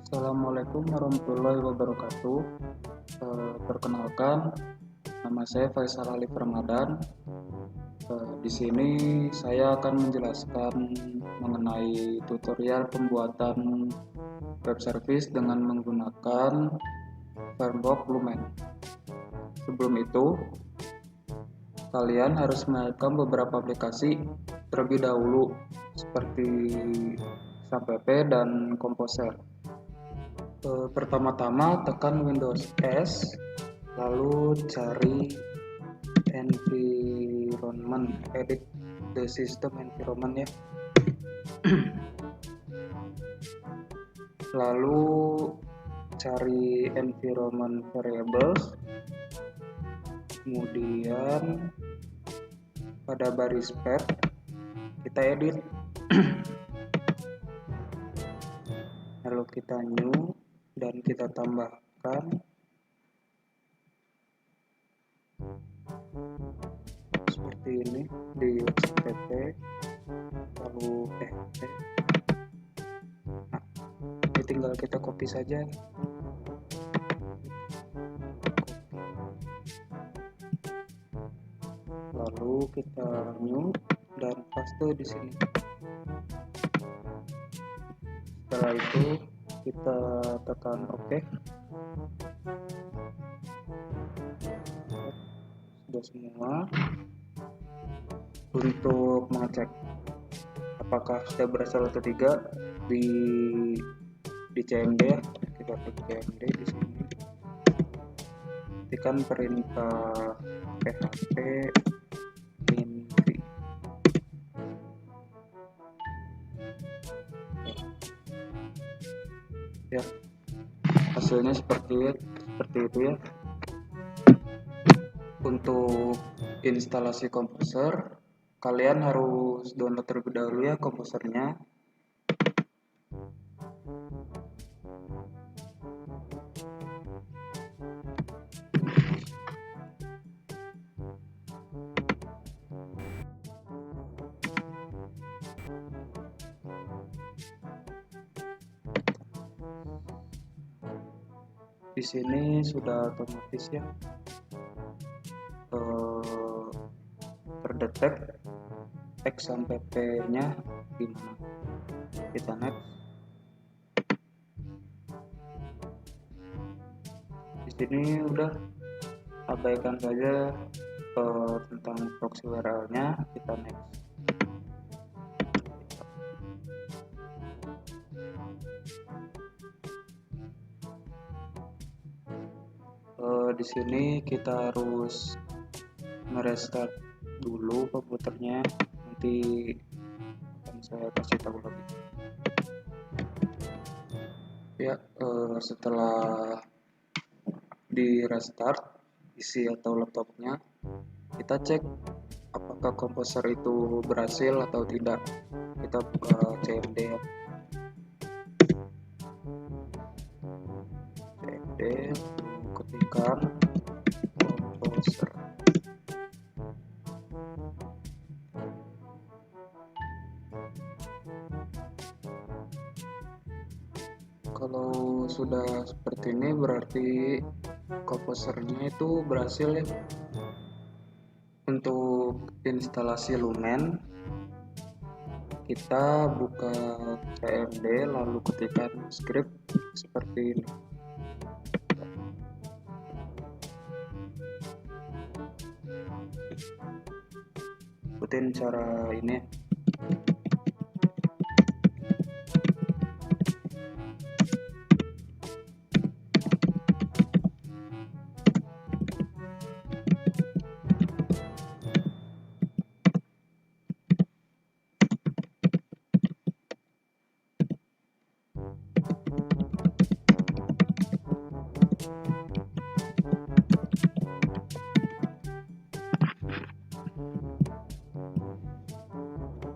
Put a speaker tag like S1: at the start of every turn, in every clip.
S1: Assalamualaikum warahmatullahi wabarakatuh. Perkenalkan, nama saya Faisal Alif Ramadan. Di sini saya akan menjelaskan mengenai tutorial pembuatan web service dengan menggunakan framework Lumen. Sebelum itu, kalian harus menyiapkan beberapa aplikasi terlebih dahulu, seperti XAMPP dan Composer. Pertama-tama tekan Windows S, lalu cari environment, edit the system environment ya. Lalu cari environment variables, kemudian pada baris path kita edit, lalu kita new dan kita tambahkan seperti ini di XAMPP, lalu nah, ini tinggal kita copy saja, lalu kita new dan paste di sini. Setelah itu kita tekan OK. Sudah semua. Untuk mengecek apakah sudah berhasil atau tidak di CMD ya, kita klik CMD di sini. Ketikkan perintah php invi. Ya, hasilnya seperti itu ya. Untuk instalasi Composer, kalian harus download terlebih dahulu ya komposernya. Di sini sudah otomatis ya terdetek XAMPP-nya gimana. Kita next. Di sini udah abaikan saja tentang proxy URL-nya, kita next. Di sini kita harus merestart dulu komputernya, nanti akan saya kasih tahu lagi ya. Setelah di restart PC atau laptopnya, kita cek apakah Composer itu berhasil atau tidak. Kita buka CMD ya. CMD, ketikkan Composer. Kalau sudah seperti ini berarti komposernya itu berhasil ya. Untuk instalasi Lumen, kita buka CMD lalu ketikkan script seperti ini. Ikutin cara ini.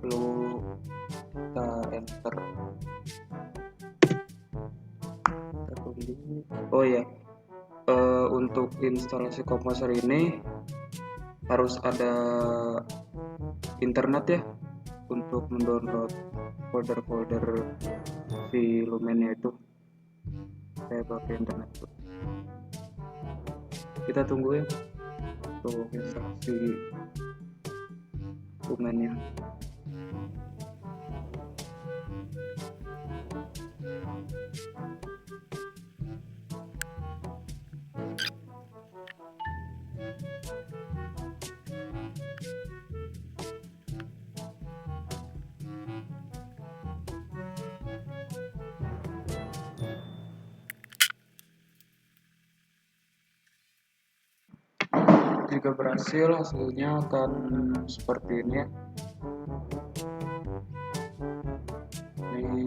S1: Lalu kita enter. Kita tunggu. Oh ya, untuk instalasi Composer ini harus ada internet ya untuk mendownload folder-folder di Lumennya itu. saya pakai internet tuh. Kita tunggu ya untuk instalasi dokumennya. Jika berhasil, hasilnya akan seperti ini ya. Ini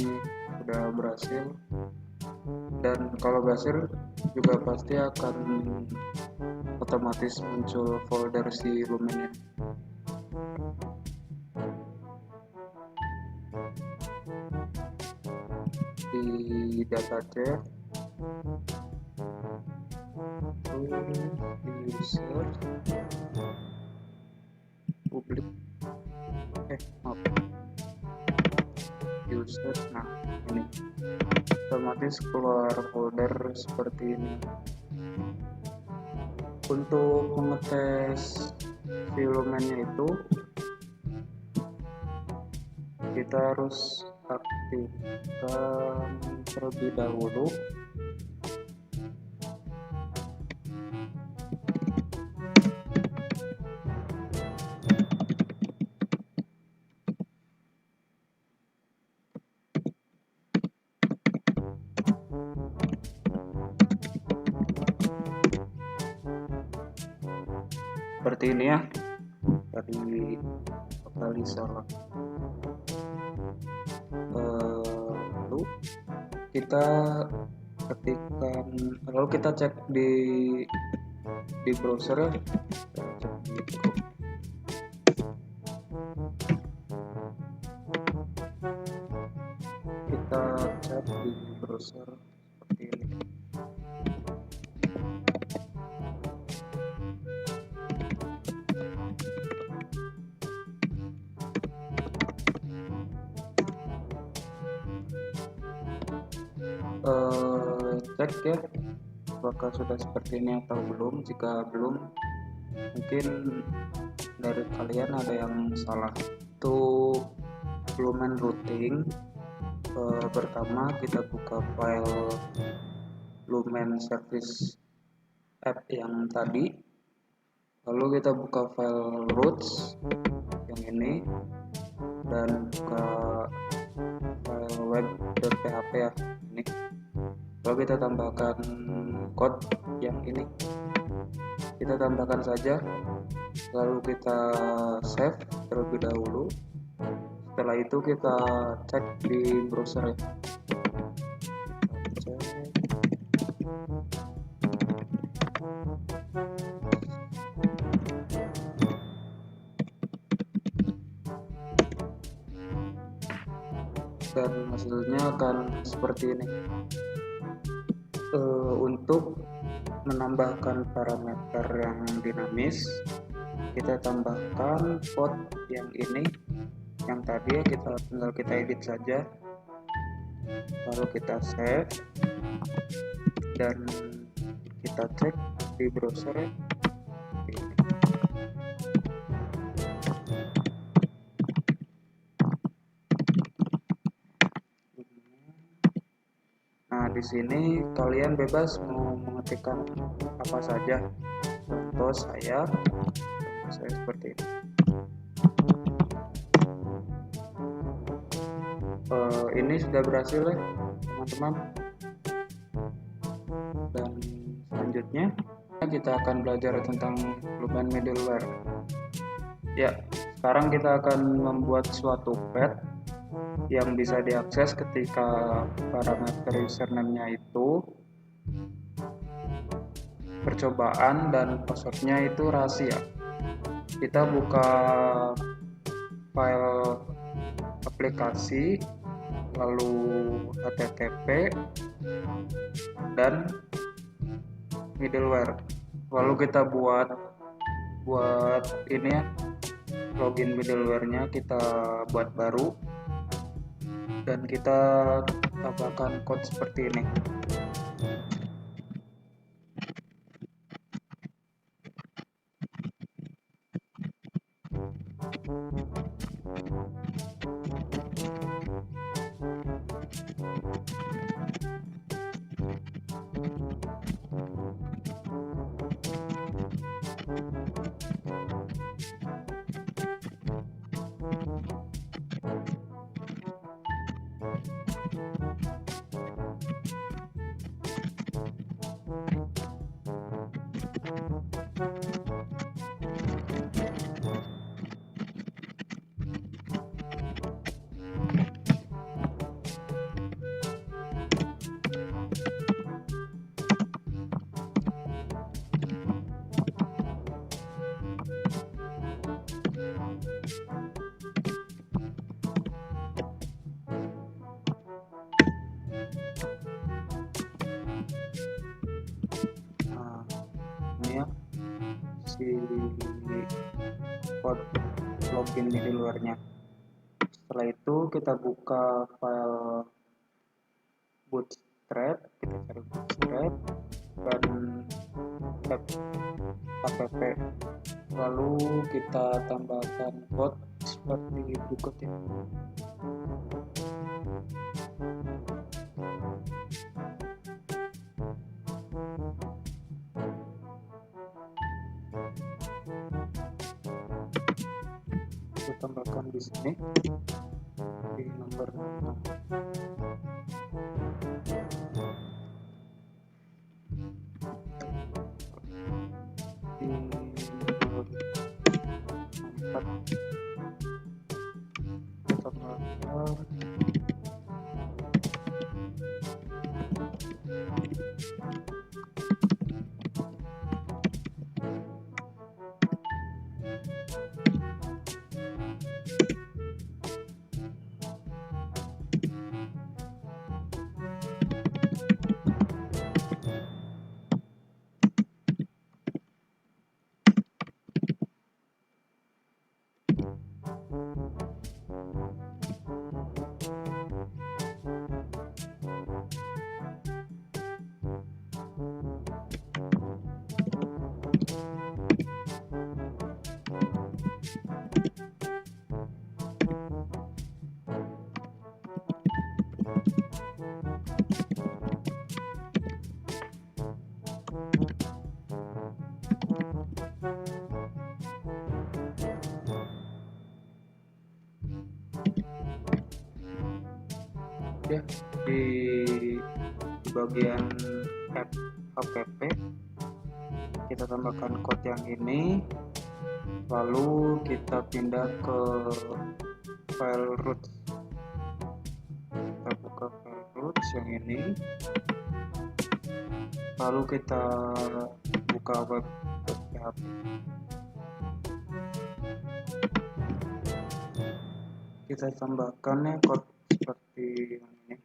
S1: sudah berhasil, dan kalau berhasil juga pasti akan otomatis muncul folder si lumennya. Di data chat, di user, publik, maaf, user. Nah, ini otomatis keluar folder seperti ini. Untuk mengetes si lumennya itu, kita harus aktifkan terlebih dahulu seperti ini ya. Tadi kali salah. Lalu kita ketikkan, lalu kita cek di browser ya. Kita cek di browser seperti ini. Cek ya apakah sudah seperti ini atau belum. Jika belum, mungkin dari kalian ada yang salah. Untuk lumen routing, pertama kita buka file lumen service app yang tadi, lalu kita buka file routes yang ini, dan buka file web.php ya ini. Lalu kita tambahkan code yang ini, kita tambahkan saja, lalu kita save terlebih dahulu. Setelah itu kita cek di browser ya. Dan hasilnya akan seperti ini. Untuk menambahkan parameter yang dinamis, kita tambahkan port yang ini, yang tadi ya, tinggal kita edit saja, lalu kita save dan kita cek di browser ya. Nah, di sini kalian bebas mau mengetikkan apa saja. Contoh saya seperti ini. Ini sudah berhasil ya teman-teman. Dan selanjutnya kita akan belajar tentang lumen middleware. Ya, sekarang kita akan membuat suatu path yang bisa diakses ketika parameter username-nya itu percobaan dan passwordnya itu rahasia. Kita buka file aplikasi, lalu http dan middleware, lalu kita buat ini ya, login middleware-nya kita buat baru, dan kita tambahkan code seperti ini. Nah, ini ya si code login di luarnya. Setelah itu kita buka file bootstrap, kita cari bootstrap dan app, lalu kita tambahkan code seperti berikut ya. Kita tambahkan di sini di nomor 6. Di nomor 4 kita tambahkan ya di bagian app kita tambahkan code yang ini, lalu kita pindah ke file root. Kita buka file root yang ini, lalu kita buka web.php. Kita tambahkan ya code seperti yang ini.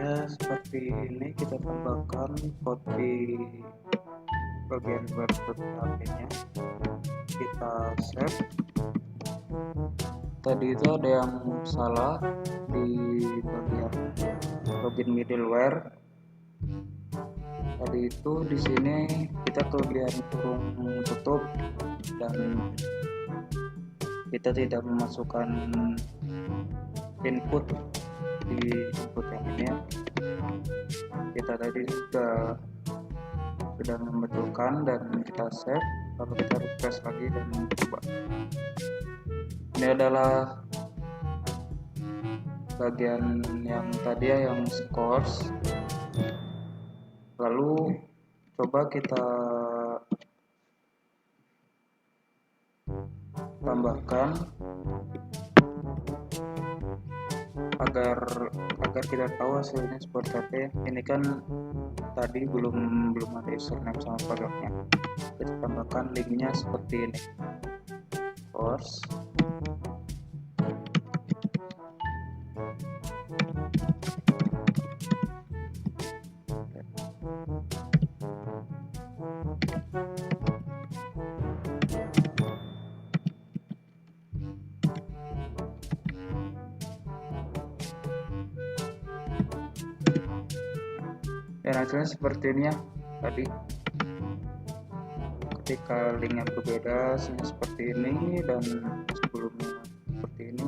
S1: Ya seperti ini, kita tambahkan code di bagian web.php nya, kita save. Tadi itu ada yang salah di bagian login middleware. Tadi itu di sini kita kelebihan kurung tutup dan kita tidak memasukkan input di input yang ini ya. Kita tadi sudah membetulkan dan kita save, lalu kita refresh lagi dan coba. Ini adalah bagian yang tadi ya, yang scores. Lalu coba kita tambahkan agar kita tahu hasilnya seperti apa ya. Ini kan tadi belum ada username sama passwordnya. Kita tambahkan linknya seperti ini. Course. Dan hasilnya seperti ini ya. Tadi ketika linknya berbeda hasilnya seperti ini, dan sebelumnya seperti ini.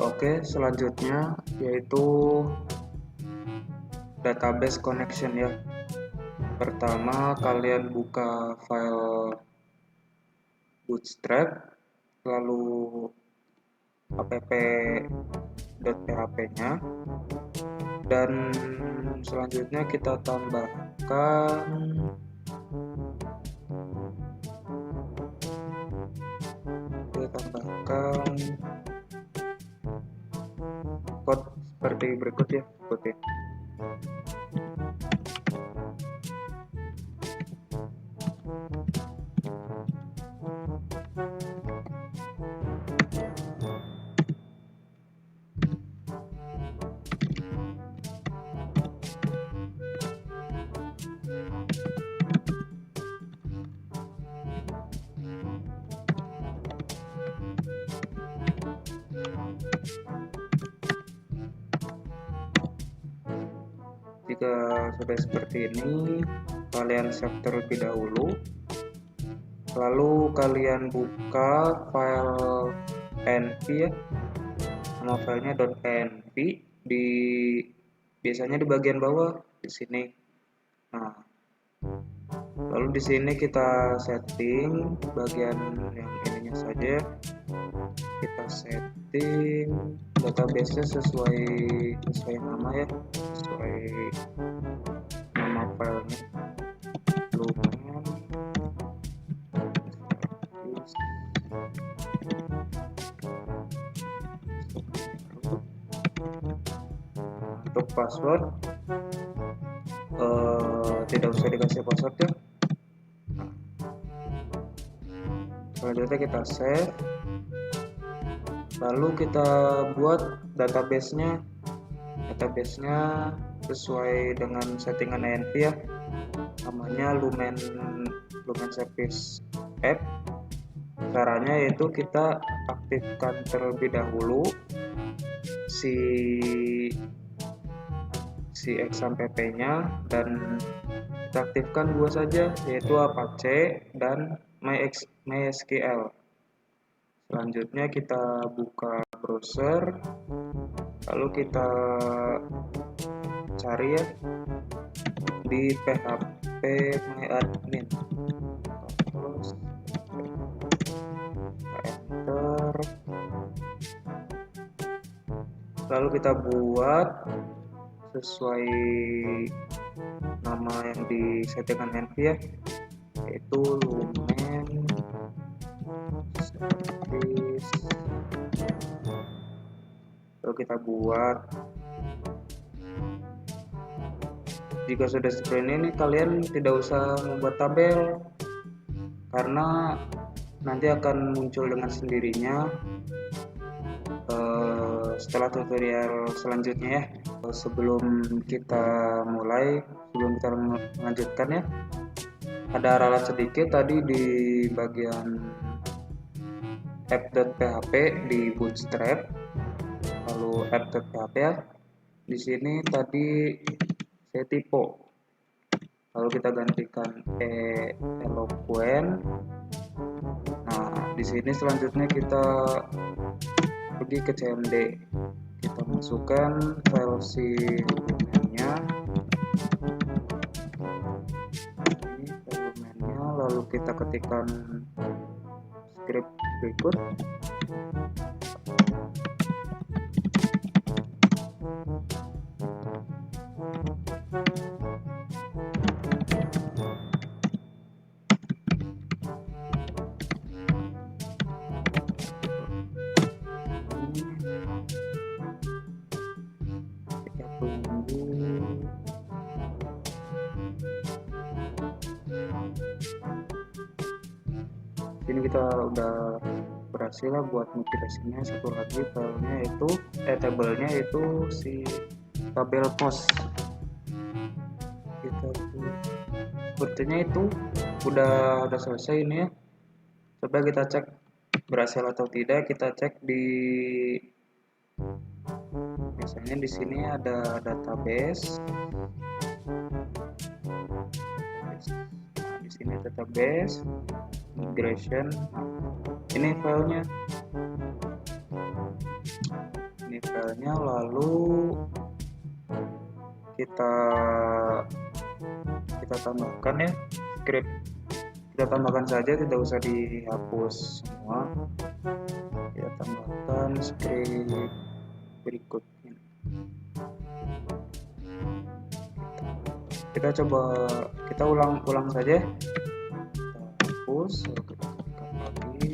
S1: Oke, selanjutnya yaitu database connection ya. Pertama kalian buka file Bootstrap, lalu app.php-nya, dan selanjutnya kita tambahkan code seperti berikut ya. Ikuti. Jika sudah seperti ini, kalian save terlebih dahulu, lalu kalian buka file .env ya, nama filenya .env, biasanya di bagian bawah di sini. Nah, lalu di sini kita setting bagian yang ininya saja, kita setting database-nya sesuai nama ya, sesuai nama filenya. Lumen untuk password tidak usah dikasih password ya. Selanjutnya kita save, lalu kita buat database-nya sesuai dengan settingan ENV ya, namanya Lumen Service App. Caranya yaitu kita aktifkan terlebih dahulu si XAMPP-nya, dan kita aktifkan dua saja, yaitu Apache dan MySQL. Selanjutnya kita buka browser, lalu kita cari ya di phpMyAdmin, terus enter, lalu kita buat sesuai nama yang di settingan ENV ya, yaitu Lumen Service. Lalu kita buat. Jika sudah seperti ini, kalian tidak usah membuat tabel karena nanti akan muncul dengan sendirinya setelah tutorial selanjutnya ya. Sebelum kita melanjutkan ya, ada ralat sedikit tadi di bagian app.php di Bootstrap, lalu app.php ya. Di sini tadi saya typo, lalu kita gantikan eloquent. Nah, di sini selanjutnya kita pergi ke CMD, kita masukkan file si dokumennya, ini dokumennya, lalu kita ketikkan script berikut. Kita tunggu. Ini kita udah berhasil lah buat migrasinya. Satu lagi filenya itu tabelnya itu si tabel post. Kita sepertinya itu udah selesai ini ya. Coba kita cek berhasil atau tidak. Kita cek di, misalnya di sini ada database. Nah, di sini database migration. Nah, ini filenya. Ini filenya, lalu kita tambahkan ya script. Kita tambahkan saja, tidak usah dihapus semua. Kita tambahkan script berikutnya. Kita coba, kita ulang saja. Kita hapus, lalu kita ketikkan lagi.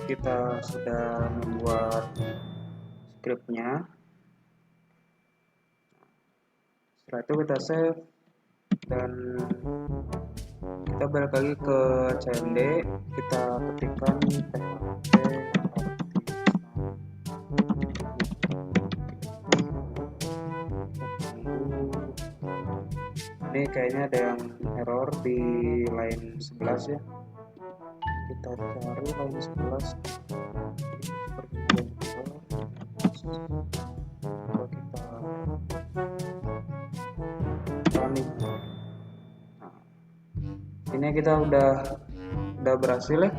S1: Kita sudah membuat scriptnya. Setelah itu kita save dan kita balik lagi ke CMD. Kita ketikkan php ini kayaknya ada yang error di line 11 ya. Kita cari line 11. Coba kita running. Nah, ini kita udah berhasil ya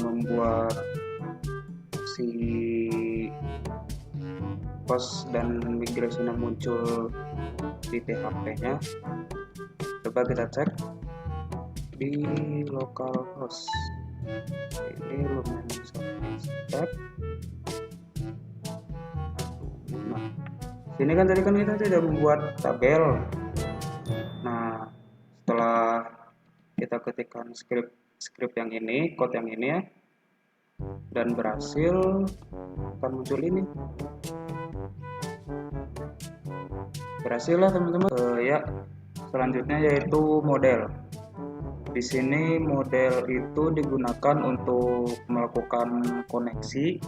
S1: membuat si post dan migrasinya muncul di PHP-nya. Coba kita cek di localhost. Ini lumayan step. Nah, sini kan tadi kan kita tidak membuat tabel. Nah, setelah kita ketikkan script yang ini, code yang ini ya, dan berhasil, akan muncul ini. Berhasil lah teman-teman. Ya, selanjutnya yaitu model. Di sini model itu digunakan untuk melakukan koneksi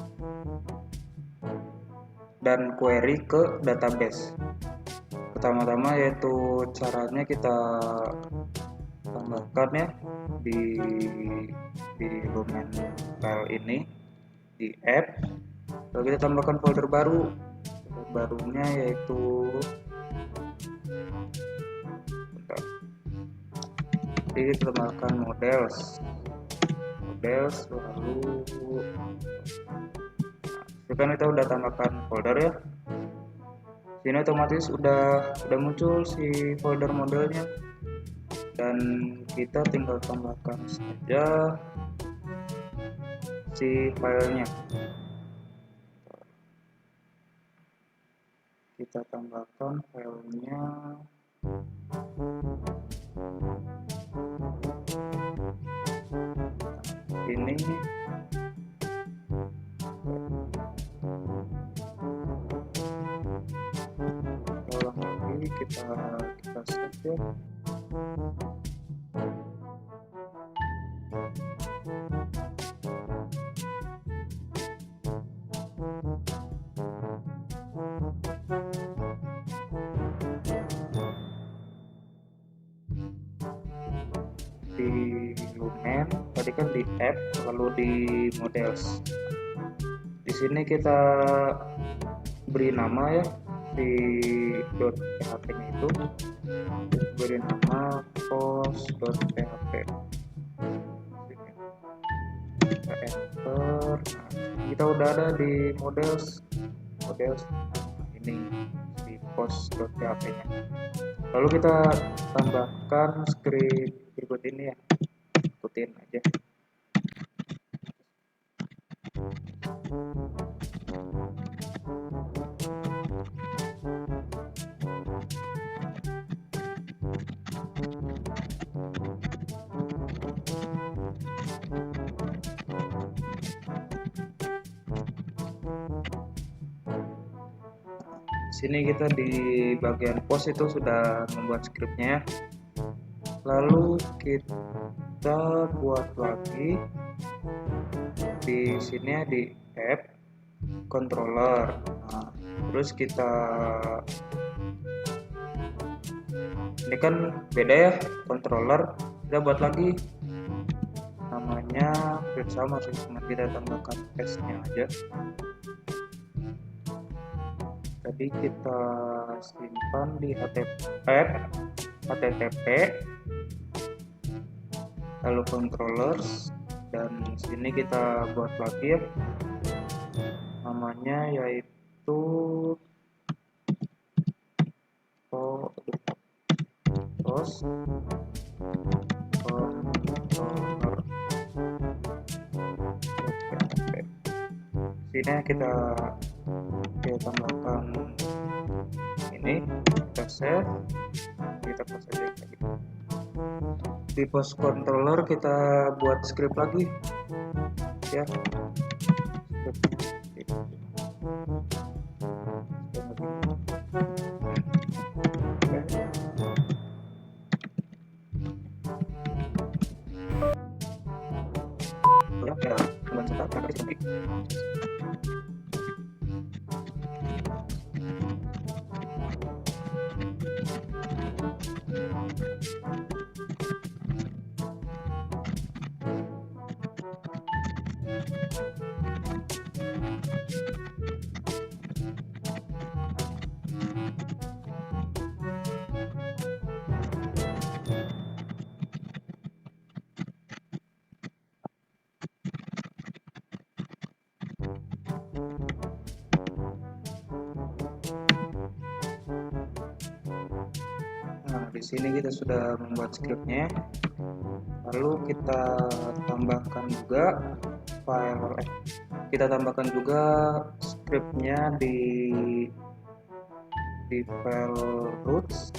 S1: dan query ke database. Pertama-tama yaitu caranya kita tambahkan ya di domain file ini di app, lalu kita tambahkan folder baru. Barunya yaitu jadi kita tambahkan models lalu kan kita udah tambahkan folder ya. Sini otomatis udah muncul si folder modelnya, dan kita tinggal tambahkan saja si filenya. Kita tambahkan filenya ini. Ulang lagi, kita save ya. Di Lumen tadi kan di app, lalu di models. Di sini kita beri nama ya, di .php nya itu beri nama post.php. Kita enter. Nah, kita udah ada di models ini di post.php nya. Lalu kita tambahkan script berikut ini ya, ikutin aja. Sini kita di bagian post itu sudah membuat scriptnya. Lalu kita buat lagi di sini ya, di app controller. Nah, terus kita ini kan beda ya controller, kita buat lagi namanya sama sih, cuma kita tambahkan s-nya aja. Tadi kita simpan di http lalu controllers, dan sini kita buat lagi ya namanya yaitu post controller. Sini kita tambahkan ini, kita save, kita paste aja lagi. Di post controller kita buat script lagi ya, di sini kita sudah membuat scriptnya. Lalu kita tambahkan juga scriptnya di file roots,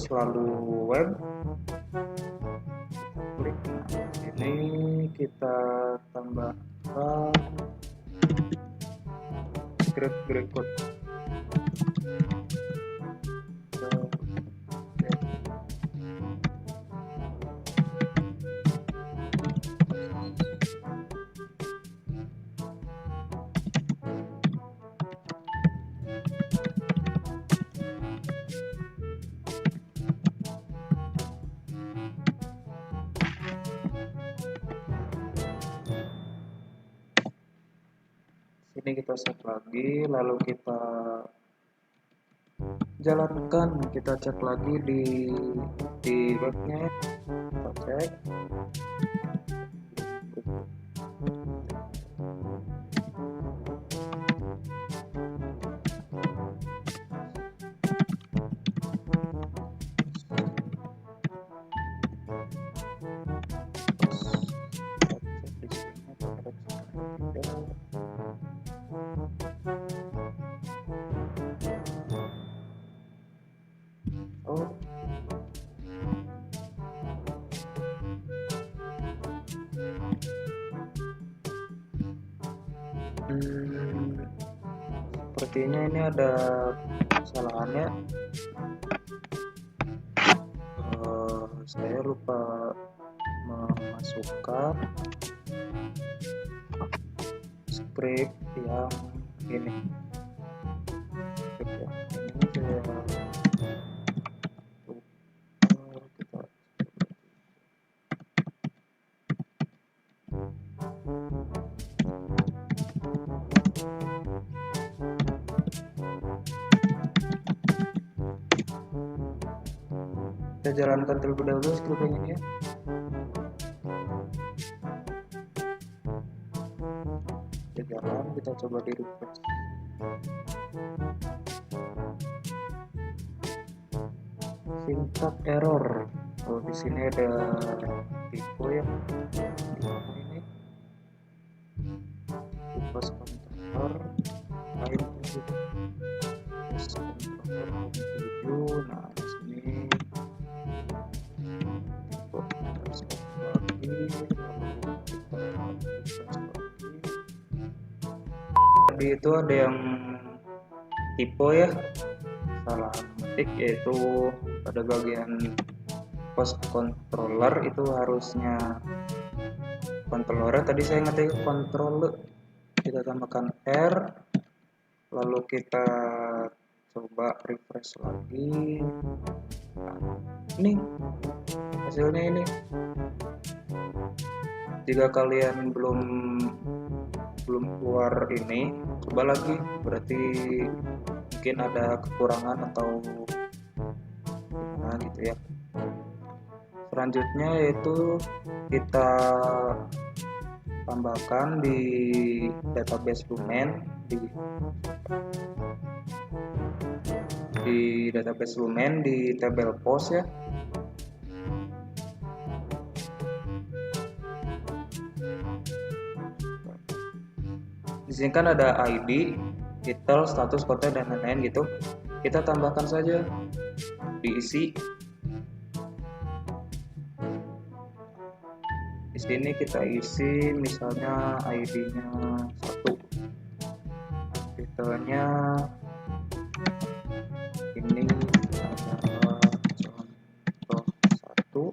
S1: lalu web. Klik, nah, sini kita tambahkan script berikut. Sini kita save lagi, lalu kita jalankan, kita cek lagi di webnya, kita cek. Oh, sepertinya ini ada kesalahannya. Saya lupa memasukkan script yang ini. Script yang ini saya lupa. Kita jalankan terlebih dahulu scriptnya ya. Kita jalan, kita coba di refresh. Syntax error. Oh, di sini ada typo ya. Ini typo controller lain controller 7. Nah, di sini typo lagi, lalu kita refresh lagi. Tadi itu ada yang typo ya, salah ketik, yaitu pada bagian post controller itu harusnya controller, tadi saya ngetik controller, kita tambahkan R, lalu kita coba refresh lagi. Nah, ini hasilnya ini. Jika kalian belum keluar ini, coba lagi, berarti mungkin ada kekurangan atau gimana gitu ya. Selanjutnya yaitu kita tambahkan di database Lumen, di database Lumen di tabel post ya. Di sini kan ada ID, title, status, konten, dan lain-lain gitu. Kita tambahkan saja, diisi. Di sini kita isi misalnya ID-nya 1, titelnya ini adalah contoh 1,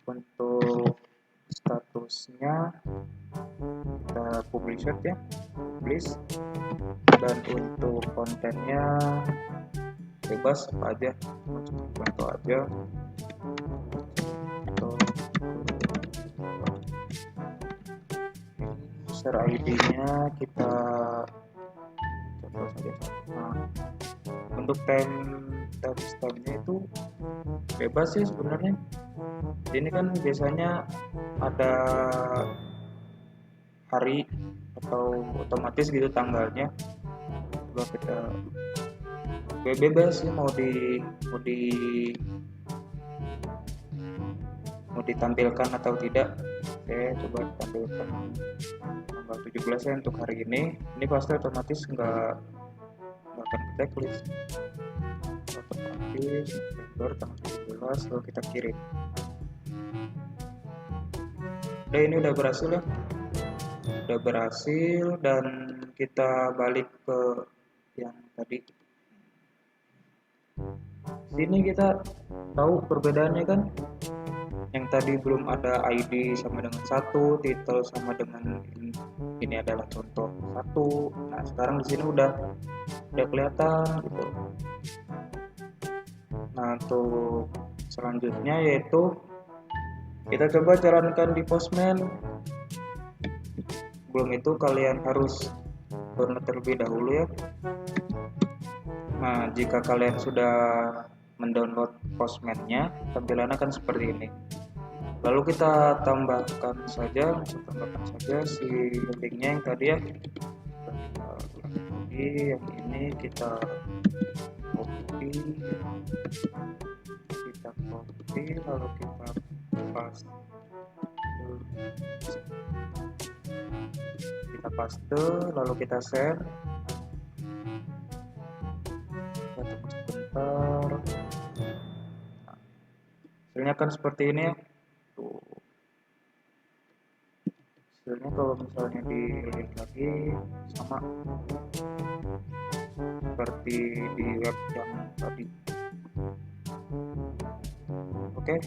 S1: untuk statusnya kita publish ya, publish, dan untuk kontennya bebas apa aja, contoh aja. User ID-nya kita contoh saja. Nah, untuk timestamp-nya itu bebas sih sebenarnya. Ini kan biasanya ada hari atau otomatis gitu tanggalnya. Coba kita bebas sih mau ditampilkan atau tidak. Oke, coba tampilkan tanggal 17 ya untuk hari ini. Ini pasti otomatis nggak akan ke backlist. Otomatis November tanggal 17, lalu kita kirim. Udah, ini udah berhasil ya. Udah berhasil, dan kita balik ke yang tadi. Sini kita tahu perbedaannya kan. Yang tadi belum ada ID sama dengan 1, title sama dengan ini adalah contoh 1. Nah, sekarang di sini udah kelihatan gitu. Nah, untuk selanjutnya yaitu kita coba jalankan di Postman. Sebelum itu kalian harus download terlebih dahulu ya. Nah, jika kalian sudah mendownload Postman-nya, tampilannya akan seperti ini. Lalu kita tambahkan saja si linknya yang tadi ya. Jadi yang ini kita copy, lalu kita paste, lalu kita share. Kita tunggu sebentar. Nah, hasilnya kan seperti ini ya. Tuh. Hasilnya kalau misalnya dilihat lagi sama seperti di web yang tadi. Oke.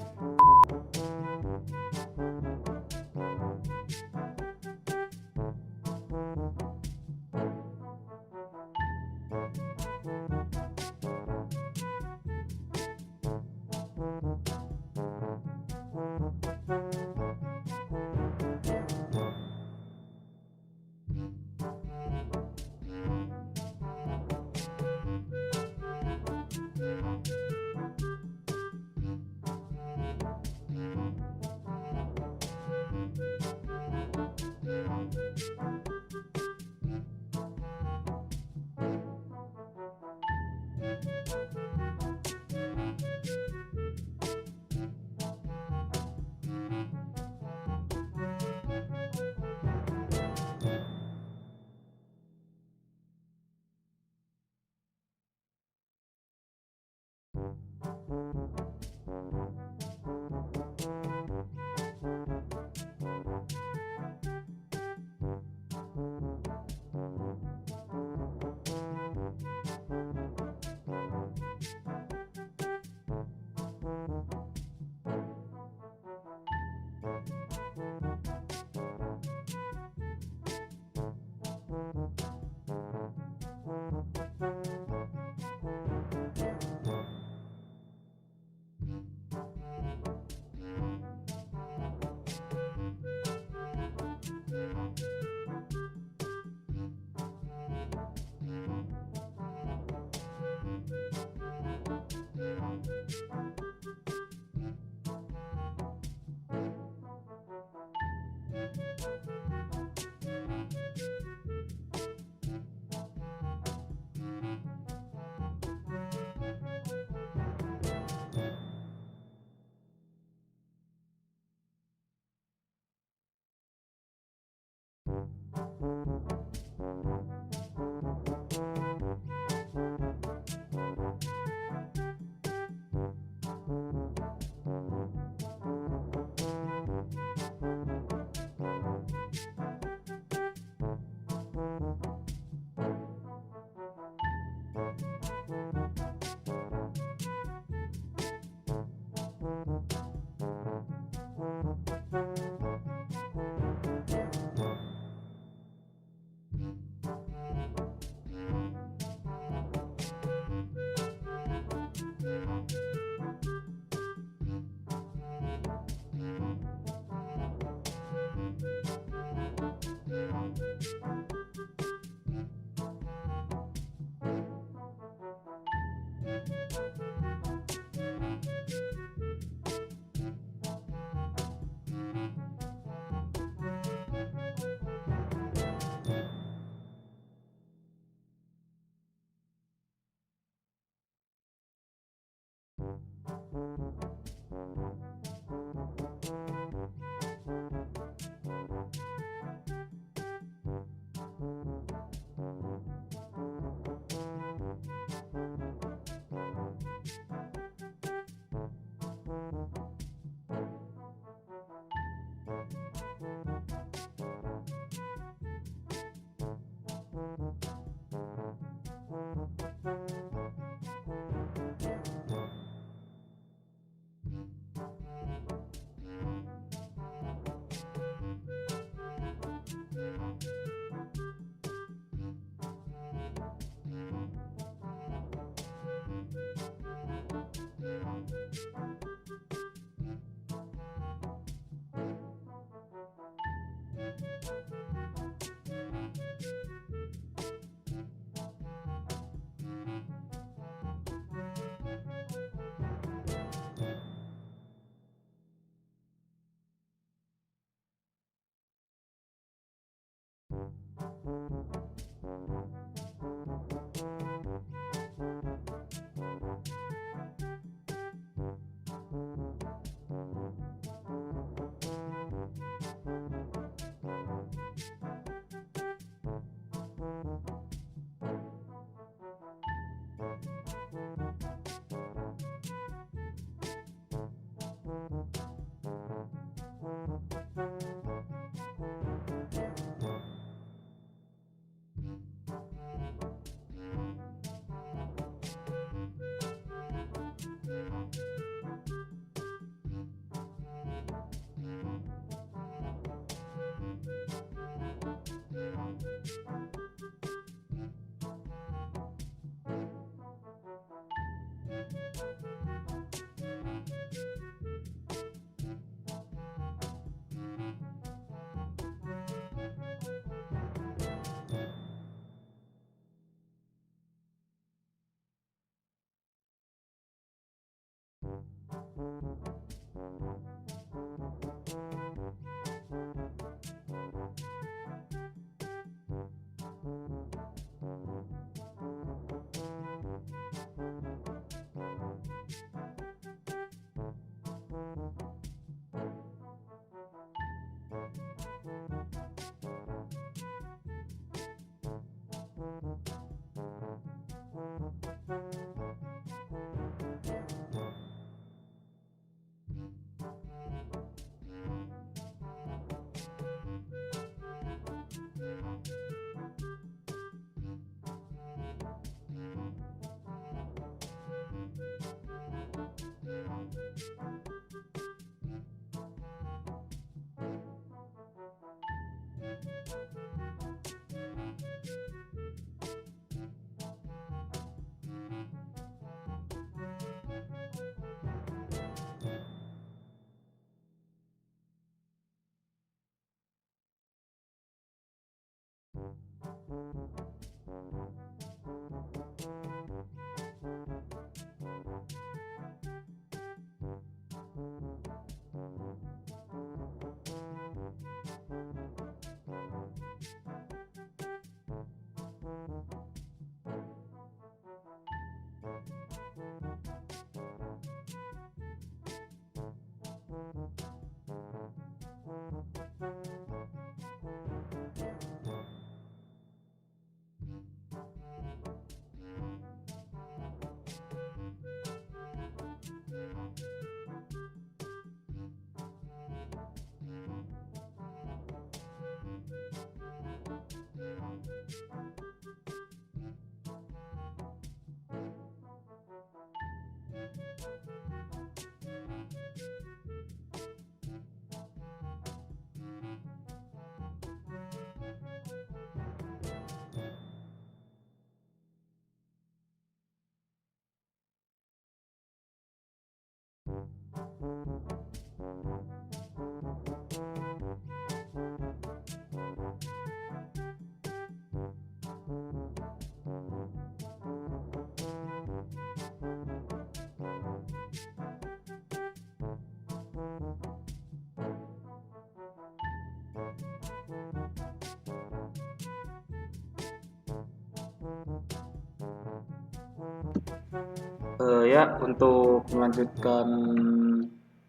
S1: Ya, untuk melanjutkan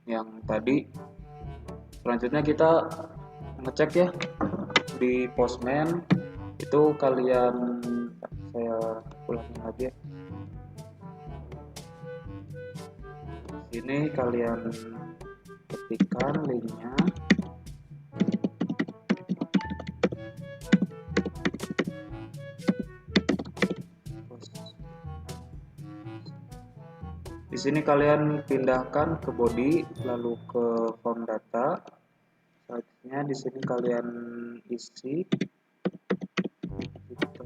S1: yang tadi, selanjutnya kita ngecek ya di Postman itu kalian, saya ulangin lagi ya. Sini kalian ketikkan linknya. Di sini kalian pindahkan ke body, lalu ke form data. Selanjutnya di sini kalian isi gitu.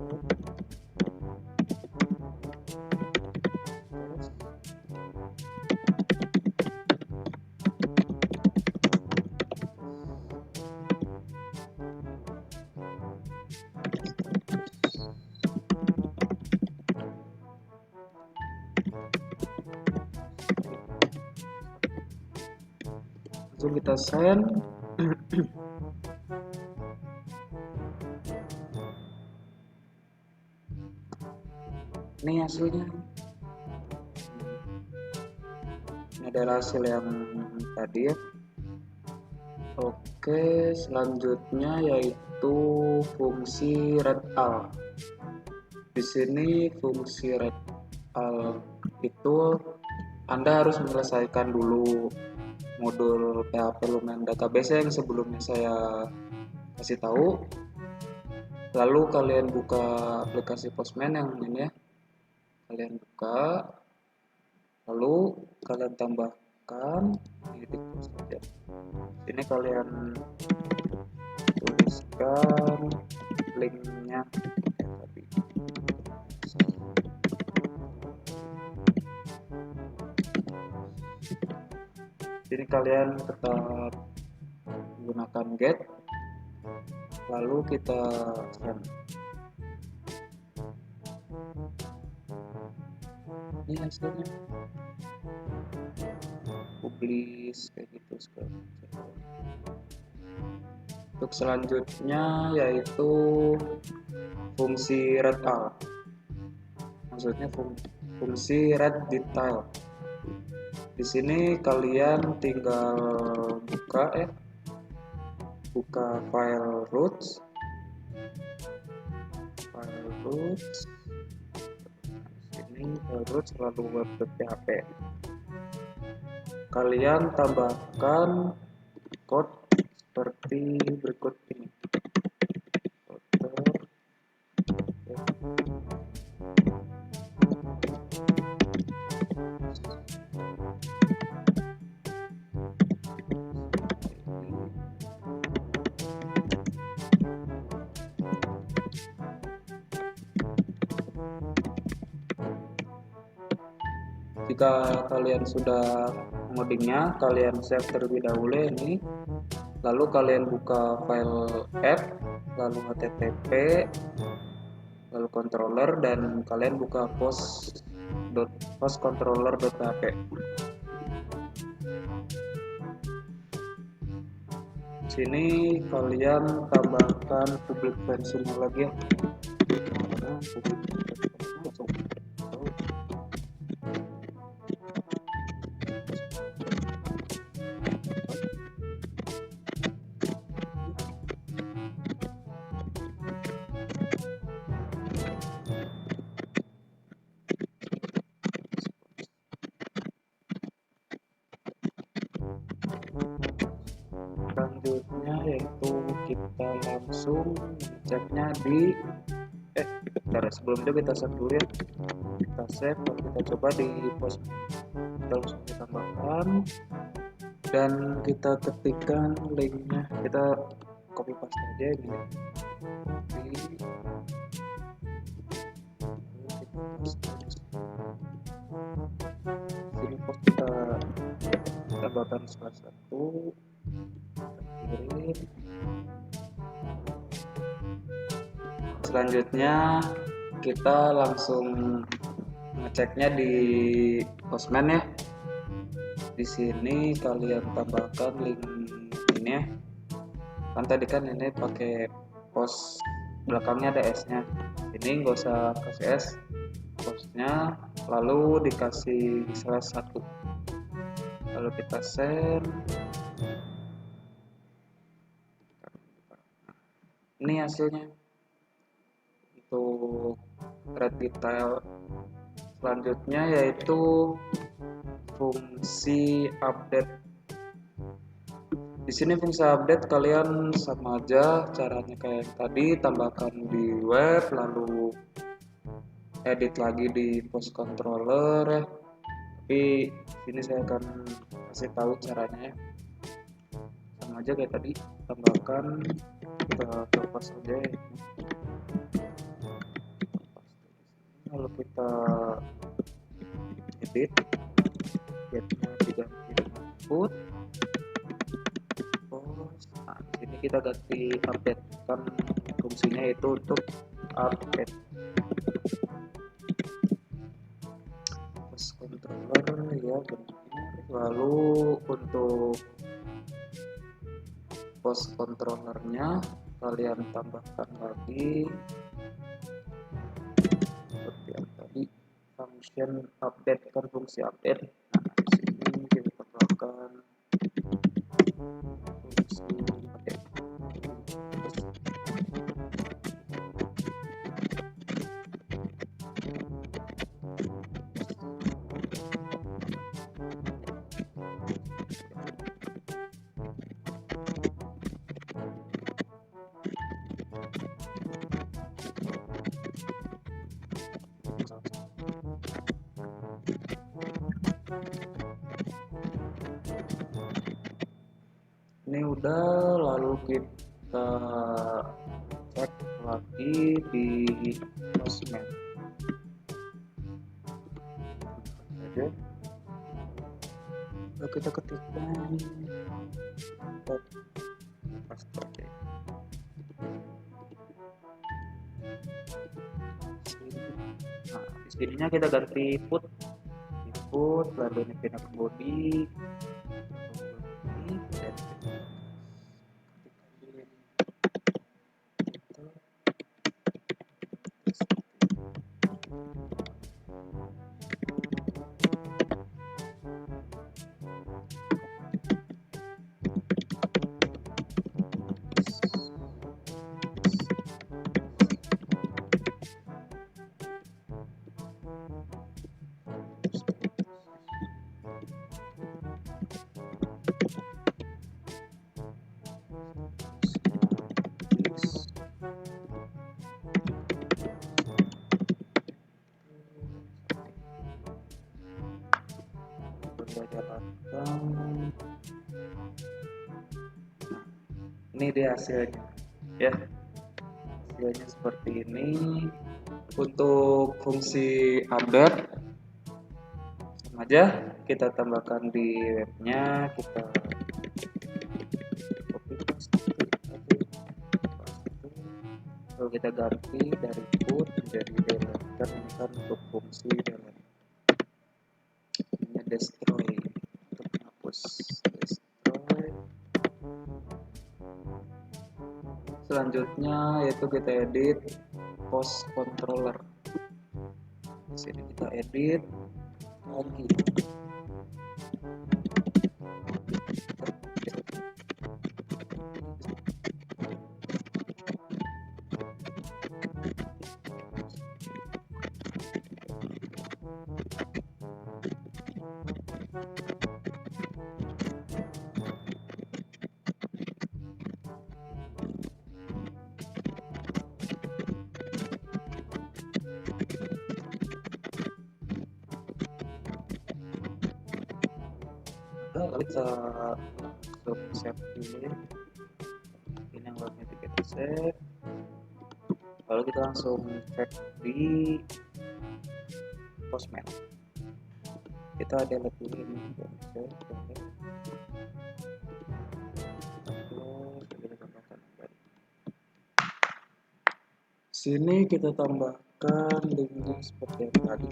S1: Langsung kita send. Ini hasilnya. Ini adalah hasil yang tadi ya. Oke, selanjutnya yaitu fungsi read_all. Di sini fungsi read_all itu Anda harus menyelesaikan dulu modul PHP Lumen Database yang sebelumnya saya kasih tahu. Lalu kalian buka aplikasi Postman yang ini ya. Kalian buka, lalu kalian tambahkan di diklik saja. Ini kalian tuliskan linknya tadi. Jadi kalian tetap menggunakan get, lalu kita send. Ini hasilnya, publish kayak gitu sekarang. Untuk selanjutnya yaitu fungsi read all, maksudnya fungsi read detail. Di sini kalian tinggal buka file roots, ini file roots lalu web.php. Kalian tambahkan code seperti berikut ini. Jika kalian sudah mengodingnya, kalian save terlebih dahulu ini, lalu kalian buka file app, lalu http, lalu controller, dan kalian buka postcontroller.php. Sini kalian tambahkan public function lagi ya. Selanjutnya yaitu kita langsung ceknya di sebelum itu kita save dulu ya, kita save lalu kita coba di Postman. Kita langsung ditambahkan dan kita ketikkan linknya, kita copy paste aja ini sini post kita tambahkan salah satu. Selanjutnya kita langsung ngeceknya di Postman ya. Di sini kalian tambahkan link ini ya. Kan tadi kan ini pakai post belakangnya ada S-nya. Ini nggak usah kasih S, postnya lalu dikasih /1. Lalu kita send. Ini hasilnya untuk read detail. Selanjutnya yaitu fungsi update. Di sini fungsi update kalian sama aja caranya kayak tadi, tambahkan di web lalu edit lagi di post controller ya. Tapi sini saya akan kasih tahu caranya ya. Sama aja kayak tadi, tambahkan kita lepas aja ya. Lalu kita edit, getnya diganti input. Nah, ini kita ganti update, kan fungsinya itu untuk update. Post controller ya benar. Lalu untuk post controllernya kalian tambahkan lagi seperti yang tadi, function update, kan fungsi update. Nah, di sini kita tambahkan fungsi update. Ini udah, lalu kita cek lagi di Postman. Saja. Lalu kita ketikkan password. Nah, di sininya kita ganti input, lalu ini pindah ke body, dan jalankan. Ini dia hasilnya ya, hasilnya seperti ini. Untuk fungsi update sama aja kita tambahkan di webnya, kita copy paste, lalu kita ganti dari put menjadi delete. Ini kan untuk fungsi delete, ini destroy untuk menghapus, destroy. Selanjutnya yaitu kita edit post controller. Di sini kita edit lagi. Lalu kita langsung save dulu. Ini yang webnya kita save. Lalu kita langsung cek di Postman. Kita delete dulu ini. Sini kita tambahkan linknya seperti yang tadi,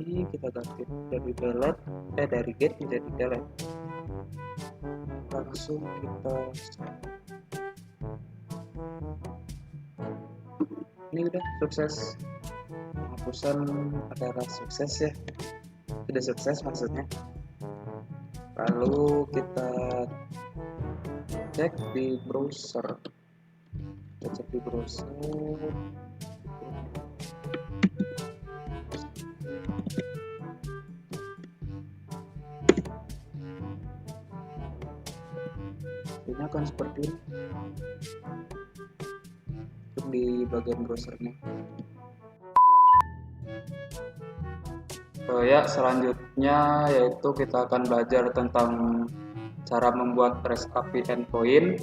S1: ini kita ganti dari delete, dari get menjadi delete. Langsung kita ini udah sukses, penghapusan adalah sukses ya, sudah sukses maksudnya. Lalu kita cek di browser, ini akan seperti ini di bagian browsernya. Ya, selanjutnya yaitu kita akan belajar tentang cara membuat REST API endpoint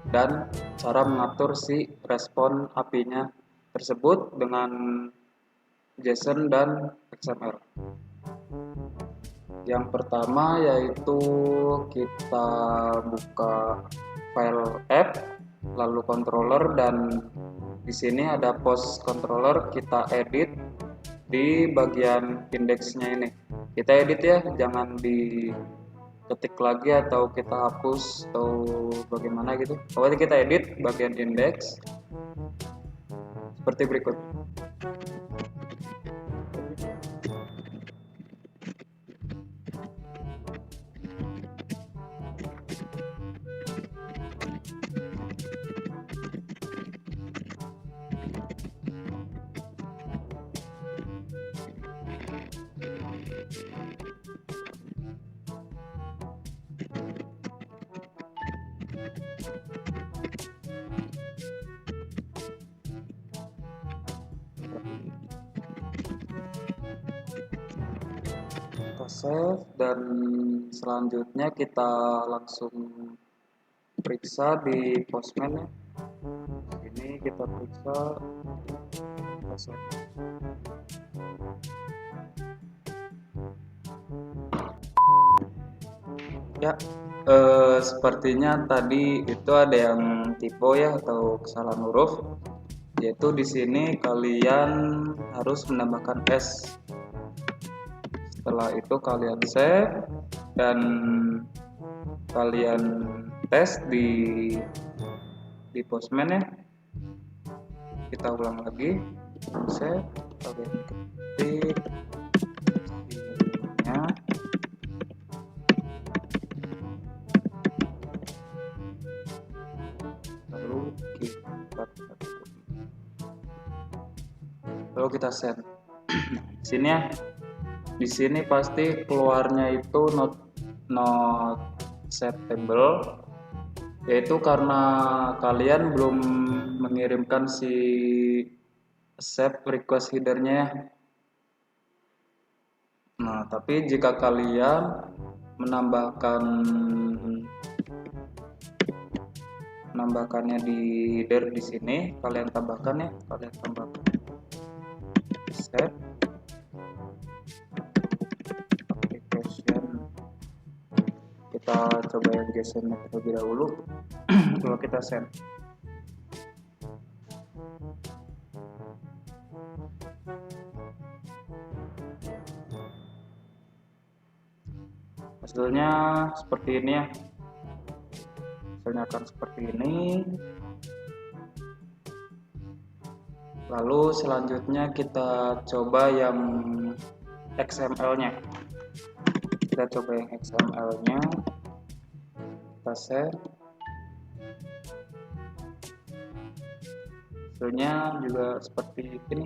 S1: dan cara mengatur si respon API-nya tersebut dengan JSON dan XML. Yang pertama yaitu kita buka file app, lalu controller, dan di sini ada post controller, kita edit di bagian indeksnya ini. Kita edit ya, jangan diketik lagi atau kita hapus atau bagaimana gitu. Pokoknya kita edit bagian indeks seperti berikut. save dan selanjutnya kita langsung periksa di Postman ya. Ini kita periksa, kita save. Ya, sepertinya tadi itu ada yang typo ya atau kesalahan huruf, yaitu di sini kalian harus menambahkan S. Setelah itu kalian save dan kalian tes di Postman ya. Kita ulang lagi, save, kalian ketik isinya. Lalu kita send. Sini ya. Di sini pasti keluarnya itu not setable, yaitu karena kalian belum mengirimkan si accept request headernya ya. Nah, tapi jika kalian menambahkannya di header di sini, kalian tambahkan ya, kalian tambahkan set application. Kita coba yang JSON-nya terlebih dahulu. Kalau kita send, hasilnya seperti ini ya. Hasilnya akan seperti ini. Lalu selanjutnya kita coba yang XML-nya. Kita coba yang XML-nya. Kita save. Hasilnya juga seperti ini.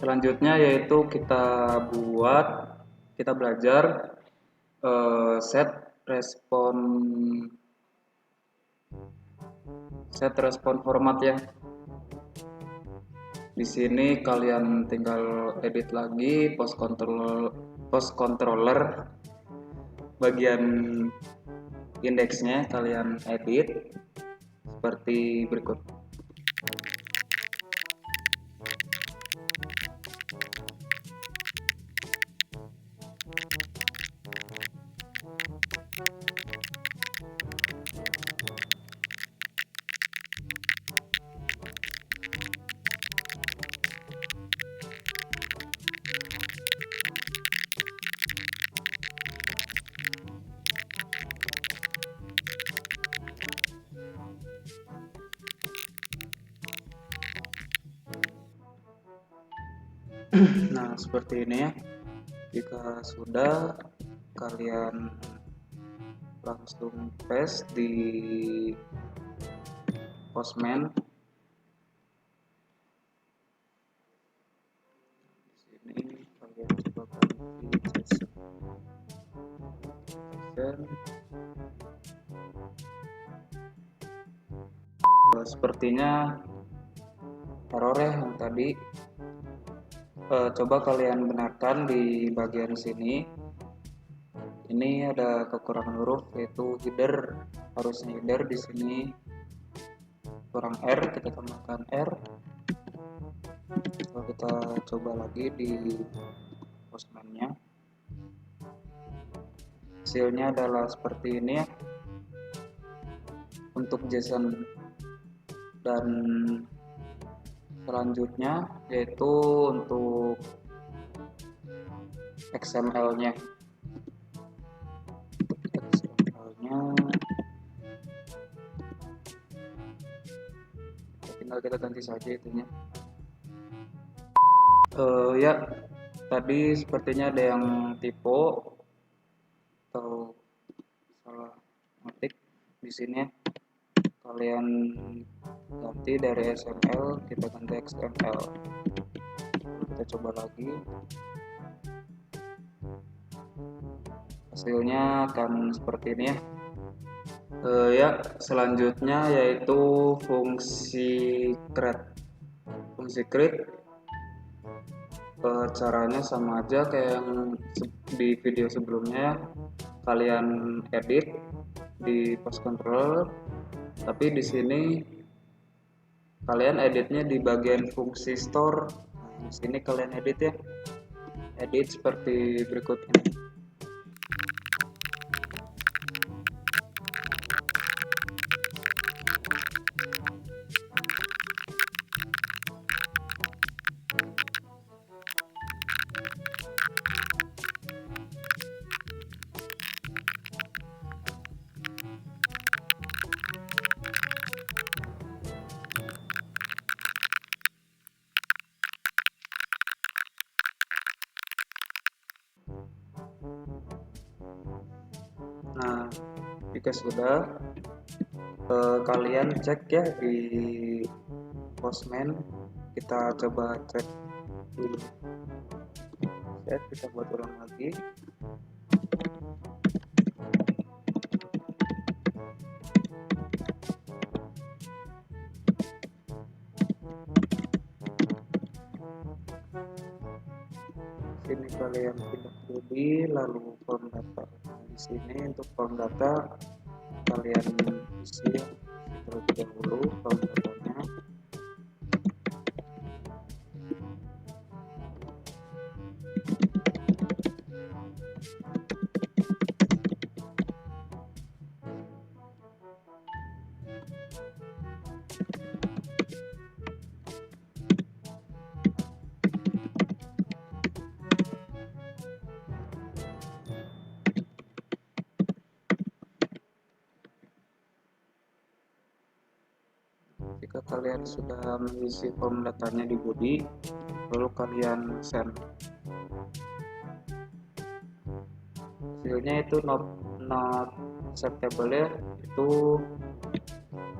S1: Selanjutnya yaitu kita belajar set respon format ya. Di sini kalian tinggal edit lagi post controller bagian indeksnya, kalian edit seperti berikut. Nah, seperti ini ya. Jika sudah, kalian langsung paste di Postman. Di sini kalian coba ganti JSON. Sepertinya error ya yang tadi. Coba kalian benarkan di bagian sini. Ini ada kekurangan huruf, yaitu header, harusnya header di sini kurang R, kita tambahkan R. Kalau kita coba lagi di Postman-nya, hasilnya adalah seperti ini ya untuk JSON. Dan selanjutnya yaitu untuk XML-nya. Tinggal kita ganti saja itunya. Ya, tadi sepertinya ada yang typo atau salah ngetik di sini ya. Kalian ganti dari XML, kita ganti XML. Kita coba lagi. Hasilnya akan seperti ini ya. Ya, selanjutnya yaitu fungsi create. Fungsi create Caranya sama aja kayak yang di video sebelumnya, kalian edit di post controller, tapi di sini kalian editnya di bagian fungsi store. Nah, di sini kalian edit ya, edit seperti berikut ini. Nah, jika sudah, kalian cek ya di Postman. Kita coba cek dulu. Kita buat ulang lagi. Sini kalian pilih body, lalu form data. Nah, di sini untuk form data kalian isi terlebih dahulu form datanya. Jika kalian sudah mengisi form datanya di body, lalu kalian send. Hasilnya itu not acceptable ya, itu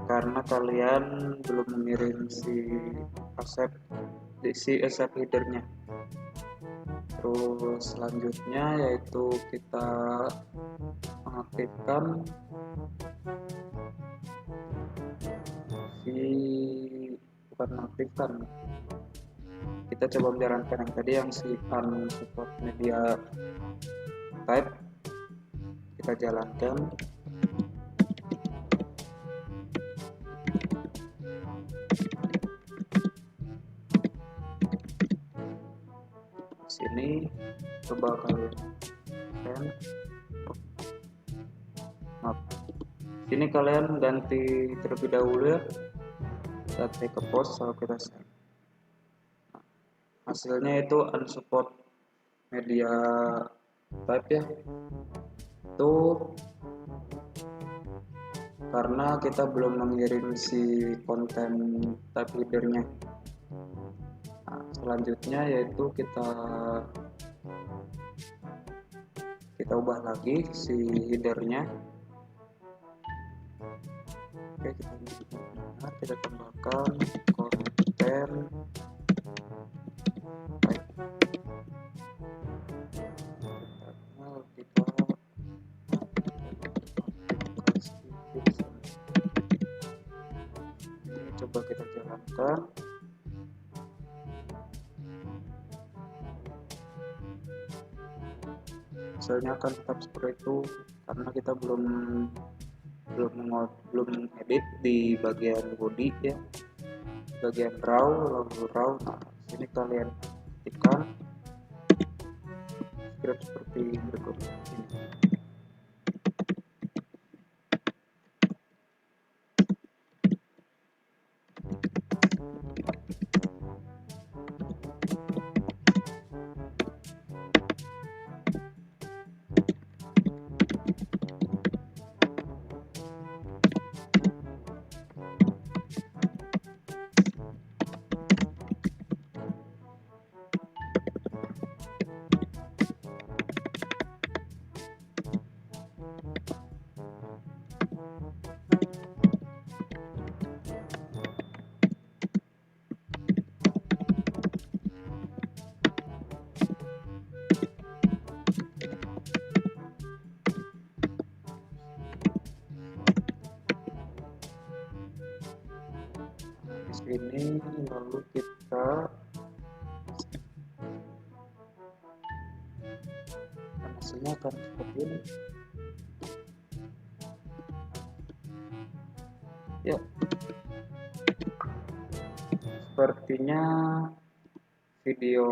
S1: karena kalian belum mengirim si accept headernya. Terus selanjutnya yaitu kita mengaktifkan bukan mengaktifkan, kita coba menjalankan yang tadi, yang si unsupport media type kita jalankan. Sini coba kalian send. Sini kalian ganti terlebih dahulu ya, ganti ke post kalau kita send. Hasilnya itu unsupport media type ya, itu karena kita belum mengirim si konten type headernya. Nah, selanjutnya yaitu kita ubah lagi si headernya. Oke, kita tambahkan konten coba kita jalankan. Hasilnya akan tetap seperti itu karena kita belum edit di bagian body ya, bagian raw, lalu raw. Nah, sini kalian ketikkan script seperti berikut ini. Di sini lalu kita akan seperti ini. Ya, sepertinya video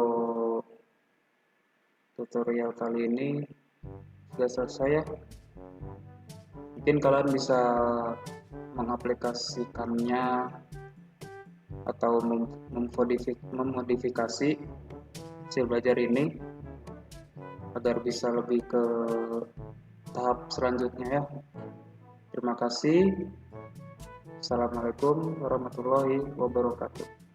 S1: tutorial kali ini sudah selesai ya. Mungkin kalian bisa mengaplikasikannya atau memodifikasi hasil belajar ini agar bisa lebih ke tahap selanjutnya ya. Terima kasih. Assalamualaikum warahmatullahi wabarakatuh.